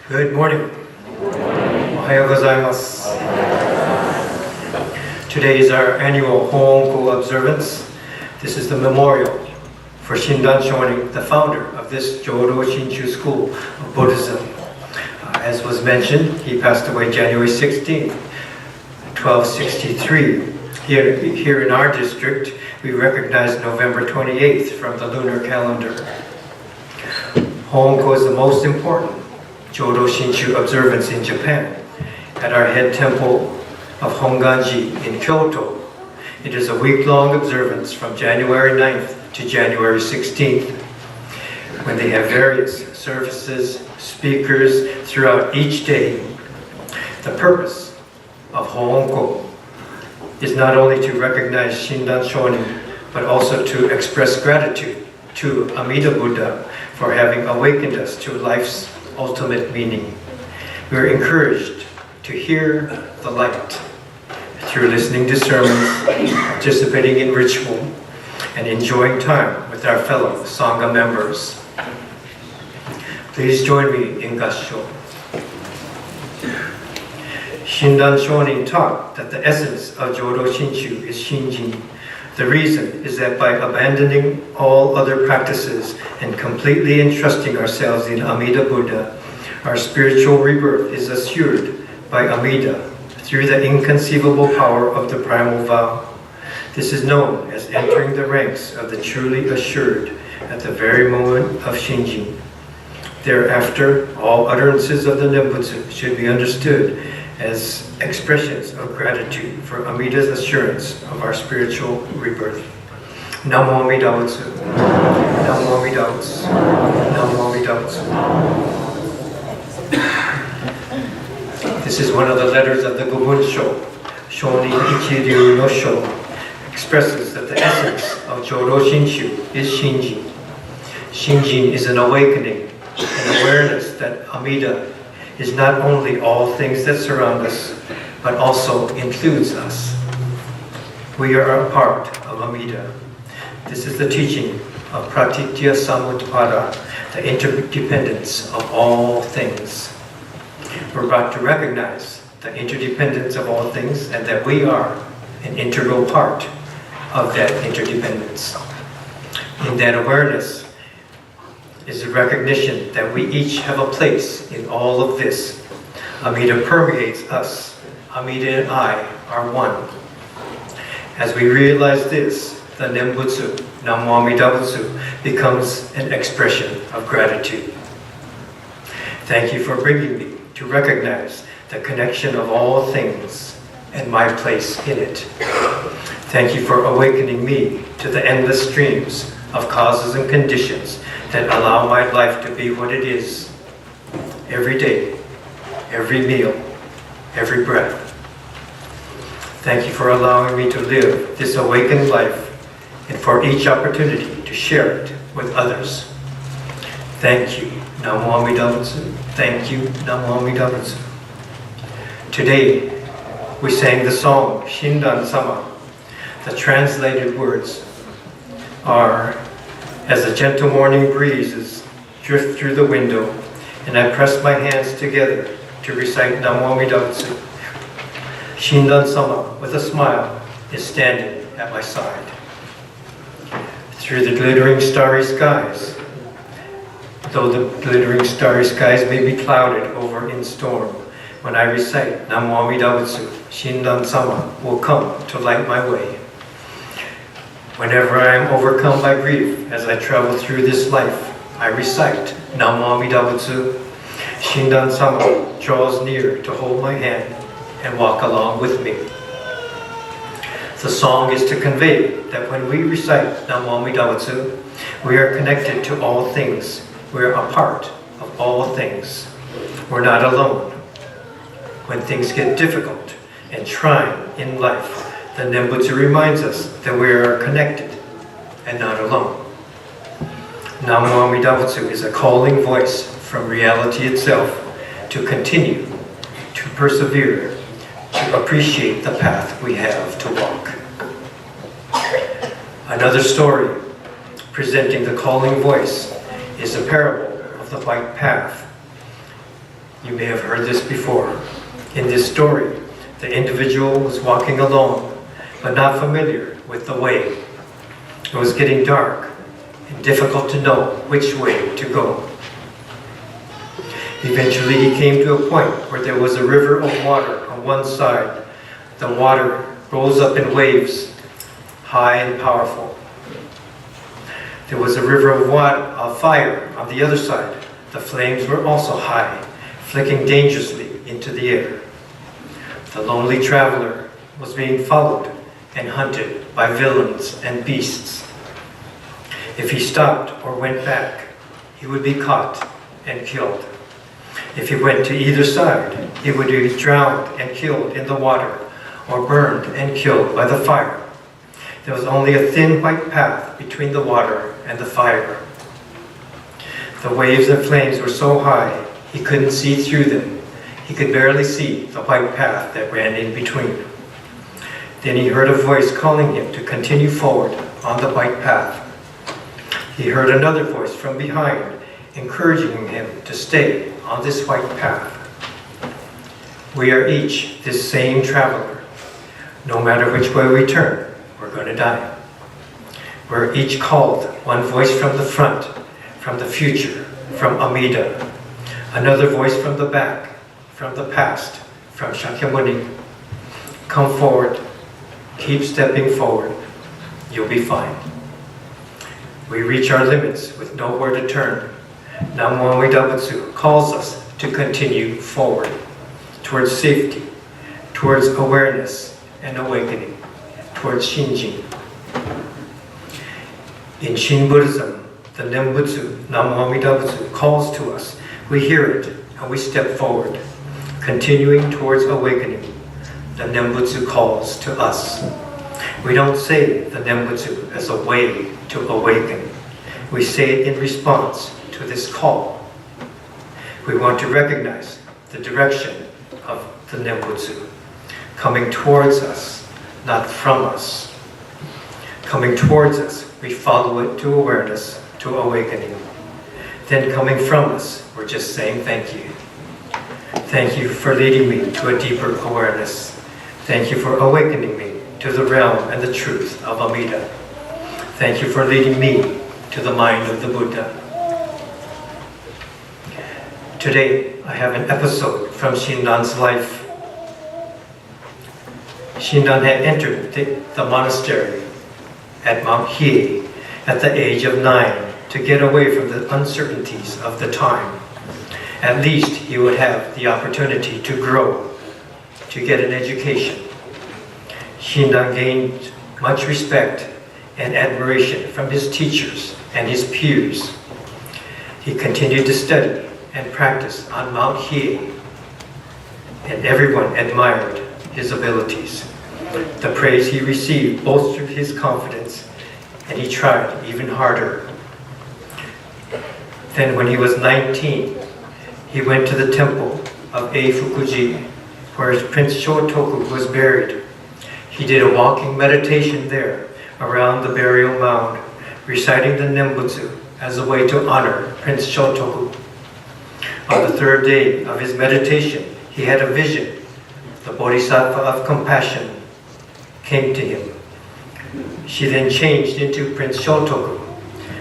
Good morning. Ohayou gozaimasu. Today is our annual Honko observance. This is the memorial for Shindan Shonin, the founder of this Jodo Shinshu school of Buddhism. As was mentioned, he passed away January 16th, 1263. Here in our district, we recognize November 28th from the lunar calendar. Honko is the most important Jodo Shinshu observance in Japan. At our head temple of Honganji in Kyoto, it is a week-long observance from January 9th to January 16th, when they have various services, speakers throughout each day. The purpose of Honko is not only to recognize Shindan Shonin, but also to express gratitude to Amida Buddha for having awakened us to life's ultimate meaning. We are encouraged to hear the light through listening to sermons, participating in ritual, and enjoying time with our fellow Sangha members. Please join me in Gassho. Shindan Shonin taught that the essence of Jodo Shinshu is Shinjin. The reason is that by abandoning all other practices and completely entrusting ourselves in Amida Buddha, our spiritual rebirth is assured by Amida through the inconceivable power of the primal vow. This is known as entering the ranks of the truly assured at the very moment of Shinjin. Thereafter, all utterances of the Nembutsu should be understood as expressions of gratitude for Amida's assurance of our spiritual rebirth. Namo Amida Butsu. Namo Amida Butsu. Namo Amida Butsu. This is one of the letters of the Gobunsho. Shoni Ichiryu no Sho expresses that the essence of Jodo Shinshu is Shinjin. Shinjin is an awakening, an awareness that Amida is not only all things that surround us, but also includes us. We are a part of Amida. This is the teaching of Pratitya Samutpada, the interdependence of all things. We're about to recognize the interdependence of all things and that we are an integral part of that interdependence. In that awareness is the recognition that we each have a place in all of this. Amida permeates us. Amida and I are one. As we realize this, the Nembutsu, Namo Amida Butsu, becomes an expression of gratitude. Thank you for bringing me to recognize the connection of all things and my place in it. Thank you for awakening me to the endless streams of causes and conditions that allow my life to be what it is, every day, every meal, every breath. Thank you for allowing me to live this awakened life and for each opportunity to share it with others. Thank you, Namo Amida Butsu. Thank you, Namo Amida Butsu. Today, we sang the song Shindan Sama. The translated words are, as the gentle morning breezes drift through the window, and I press my hands together to recite Namo Amida Butsu, Shindan Sama, with a smile, is standing at my side. Through the glittering starry skies, though the glittering starry skies may be clouded over in storm, when I recite Namo Amida Butsu, Shindan Sama will come to light my way. Whenever I am overcome by grief as I travel through this life, I recite Namo Amida Butsu. Shindan Sama draws near to hold my hand and walk along with me. The song is to convey that when we recite Namo Amida Butsu, we are connected to all things. We are a part of all things. We're not alone. When things get difficult and trying in life, the Nembutsu reminds us that we are connected and not alone. Namo Amida Butsu is a calling voice from reality itself to continue, to persevere, to appreciate the path we have to walk. Another story presenting the calling voice is the parable of the white path. You may have heard this before. In this story, the individual was walking alone, but not familiar with the way. It was getting dark and difficult to know which way to go. Eventually he came to a point where there was a river of water on one side. The water rose up in waves, high and powerful. There was a river of fire on the other side. The flames were also high, flicking dangerously into the air. The lonely traveler was being followed and hunted by villains and beasts. If he stopped or went back, he would be caught and killed. If he went to either side, he would be drowned and killed in the water, or burned and killed by the fire. There was only a thin white path between the water and the fire. The waves and flames were so high, he couldn't see through them. He could barely see the white path that ran in between. Then he heard a voice calling him to continue forward on the white path. He heard another voice from behind, encouraging him to stay on this white path. We are each this same traveler. No matter which way we turn, we're going to die. We're each called, one voice from the front, from the future, from Amida, another voice from the back, from the past, from Shakyamuni. Come forward, keep stepping forward, you'll be fine. We reach our limits with nowhere to turn. Namo Amida Butsu calls us to continue forward, towards safety, towards awareness and awakening, towards Shinjin. In Shin Buddhism, the Nembutsu, Namo Amida Butsu, calls to us. We hear it and we step forward, continuing towards awakening. The Nembutsu calls to us. We don't say the Nembutsu as a way to awaken. We say it in response to this call. We want to recognize the direction of the Nembutsu, coming towards us, not from us. Coming towards us, we follow it to awareness, to awakening. Then coming from us, we're just saying thank you. Thank you for leading me to a deeper awareness. Thank you for awakening me to the realm and the truth of Amida. Thank you for leading me to the mind of the Buddha. Today, I have an episode from Shindan's life. Shindan had entered the monastery at Mount Hiei at the age of 9 to get away from the uncertainties of the time. At least he would have the opportunity to grow, to get an education. Shindan gained much respect and admiration from his teachers and his peers. He continued to study and practice on Mount Hiei, and everyone admired his abilities. The praise he received bolstered his confidence, and he tried even harder. Then when he was 19, he went to the temple of Eifukuji, where Prince Shotoku was buried. He did a walking meditation there around the burial mound, reciting the Nembutsu as a way to honor Prince Shotoku. On the third day of his meditation, he had a vision. The Bodhisattva of compassion came to him. She then changed into Prince Shotoku,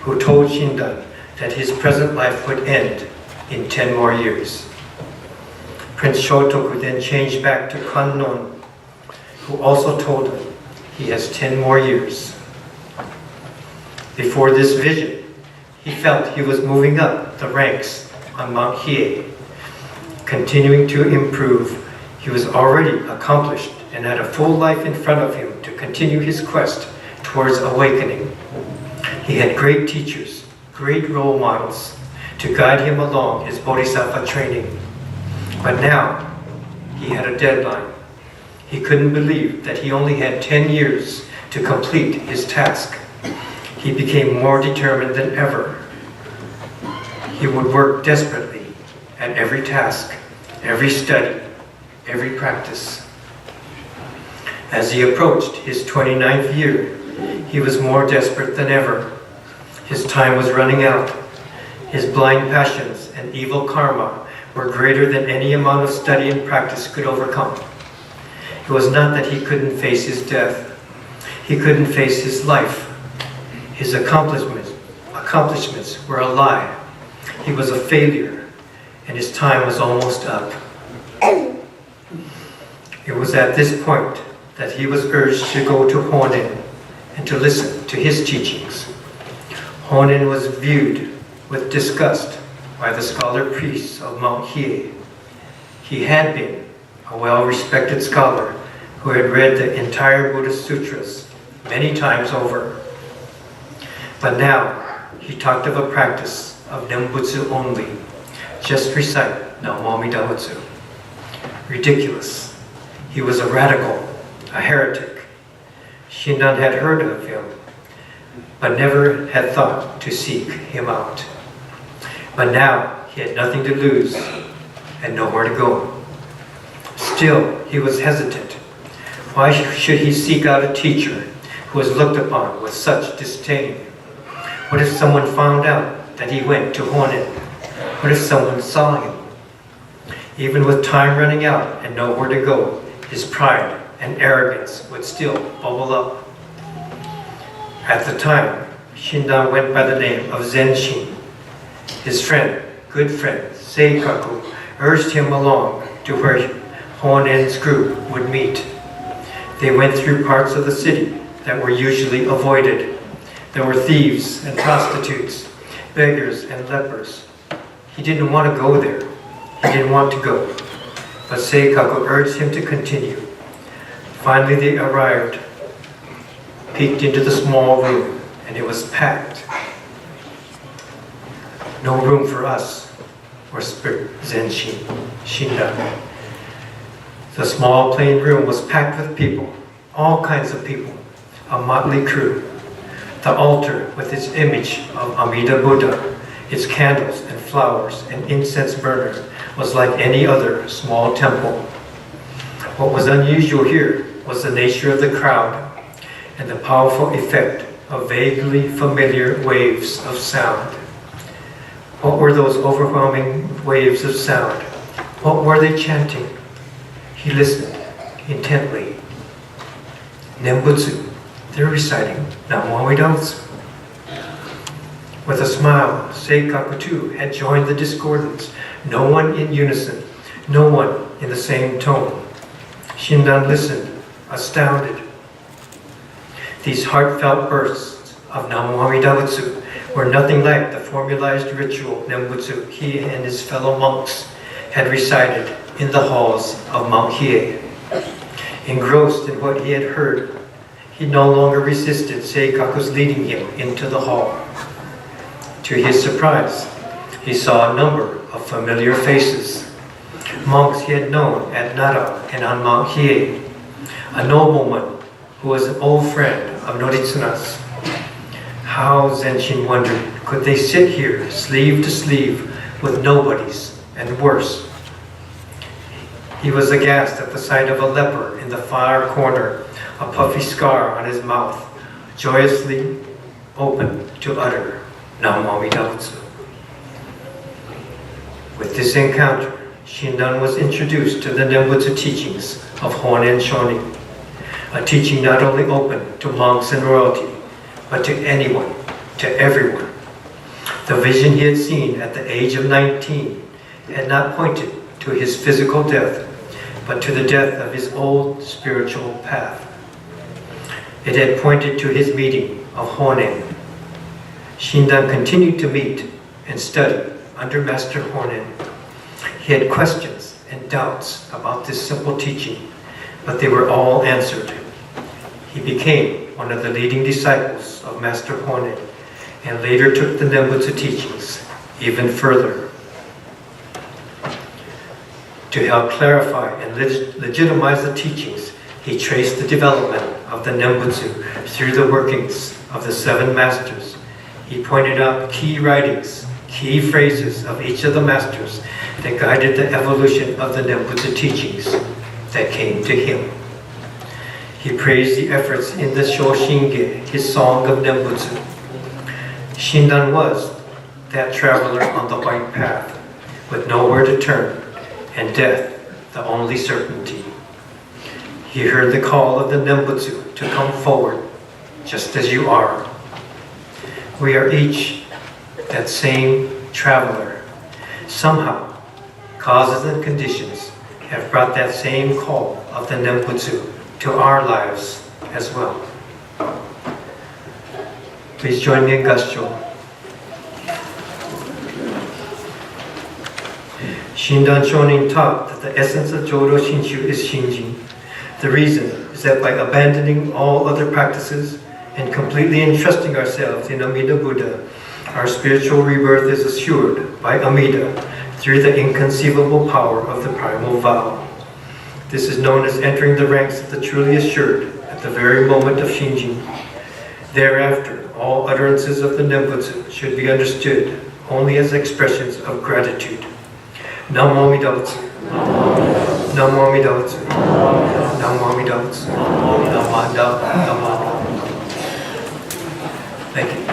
who told Shindan that his present life would end in 10 more years. Prince Shotoku then changed back to Kannon, who also told him he has 10 more years. Before this vision, he felt he was moving up the ranks on Mount Hiei, continuing to improve. He was already accomplished and had a full life in front of him to continue his quest towards awakening. He had great teachers, great role models to guide him along his bodhisattva training. But now, he had a deadline. He couldn't believe that he only had 10 years to complete his task. He became more determined than ever. He would work desperately at every task, every study, every practice. As he approached his 29th year, he was more desperate than ever. His time was running out. His blind passions and evil karma were greater than any amount of study and practice could overcome. It was not that he couldn't face his death. He couldn't face his life. His accomplishments were a lie. He was a failure, and his time was almost up. It was at this point that he was urged to go to Honen and to listen to his teachings. Honen was viewed with disgust by the scholar priests of Mount Hiei. He had been a well-respected scholar who had read the entire Buddhist sutras many times over. But now he talked of a practice of Nembutsu only. Just recite Namu Amida Butsu. Ridiculous. He was a radical, a heretic. Shinran had heard of him, but never had thought to seek him out. But now he had nothing to lose and nowhere to go. Still, he was hesitant. Why should he seek out a teacher who was looked upon with such disdain? What if someone found out that he went to Honen? What if someone saw him? Even with time running out and nowhere to go, his pride and arrogance would still bubble up. At the time, Shinran went by the name of Zenshin. His friend, good friend, Seikaku, urged him along to where Honen's group would meet. They went through parts of the city that were usually avoided. There were thieves and prostitutes, beggars and lepers. He didn't want to go there. He didn't want to go. But Seikaku urged him to continue. Finally they arrived, peeked into the small room, and it was packed. No room for us, whispered Shinran. The small plain room was packed with people, all kinds of people, a motley crew. The altar with its image of Amida Buddha, its candles and flowers and incense burner was like any other small temple. What was unusual here was the nature of the crowd and the powerful effect of vaguely familiar waves of sound. What were those overwhelming waves of sound? What were they chanting? He listened intently. Nembutsu. They're reciting Namu Amida Butsu. With a smile, Seikaku too had joined the discordance. No one in unison, no one in the same tone. Shinran listened, astounded. These heartfelt bursts of Namu Amida Butsu were nothing like the formalized ritual Nembutsu he and his fellow monks had recited in the halls of Mount Hiei. Engrossed in what he had heard, he no longer resisted Seikaku's leading him into the hall. To his surprise, he saw a number of familiar faces. Monks he had known at Nara and on Mount Hiei. A nobleman who was an old friend of Noritsuna's. How, Zenshin wondered, could they sit here sleeve to sleeve with nobodies and worse? He was aghast at the sight of a leper in the far corner, a puffy scar on his mouth, joyously open to utter Namu Amida Butsu. With this encounter, Shinran was introduced to the Nembutsu teachings of Honen Shonin, a teaching not only open to monks and royalty, but to anyone, to everyone. The vision he had seen at the age of 19 had not pointed to his physical death, but to the death of his old spiritual path. It had pointed to his meeting of Honen. Shinran continued to meet and study under Master Honen. He had questions and doubts about this simple teaching, but they were all answered. He became one of the leading disciples of Master Honen and later took the Nembutsu teachings even further. To help clarify and legitimize the teachings, he traced the development of the Nembutsu through the workings of the seven masters. He pointed out key writings, key phrases of each of the masters that guided the evolution of the Nembutsu teachings that came to him. He praised the efforts in the Shoshinge, his song of Nembutsu. Shinran was that traveler on the white path with nowhere to turn, and death the only certainty. He heard the call of the Nembutsu to come forward, just as you are. We are each that same traveler. Somehow, causes and conditions have brought that same call of the Nembutsu to our lives as well. Please join me in Gassho. Shindan Shonin taught that the essence of Jodo Shinshu is Shinjin. The reason is that by abandoning all other practices and completely entrusting ourselves in Amida Buddha, our spiritual rebirth is assured by Amida through the inconceivable power of the primal vow. This is known as entering the ranks of the truly assured at the very moment of Shinjin. Thereafter, all utterances of the Nembutsu should be understood only as expressions of gratitude. Namo Amida Butsu. Namo Amida Butsu. Namo Amida Butsu. Namo Amida Butsu. Thank you.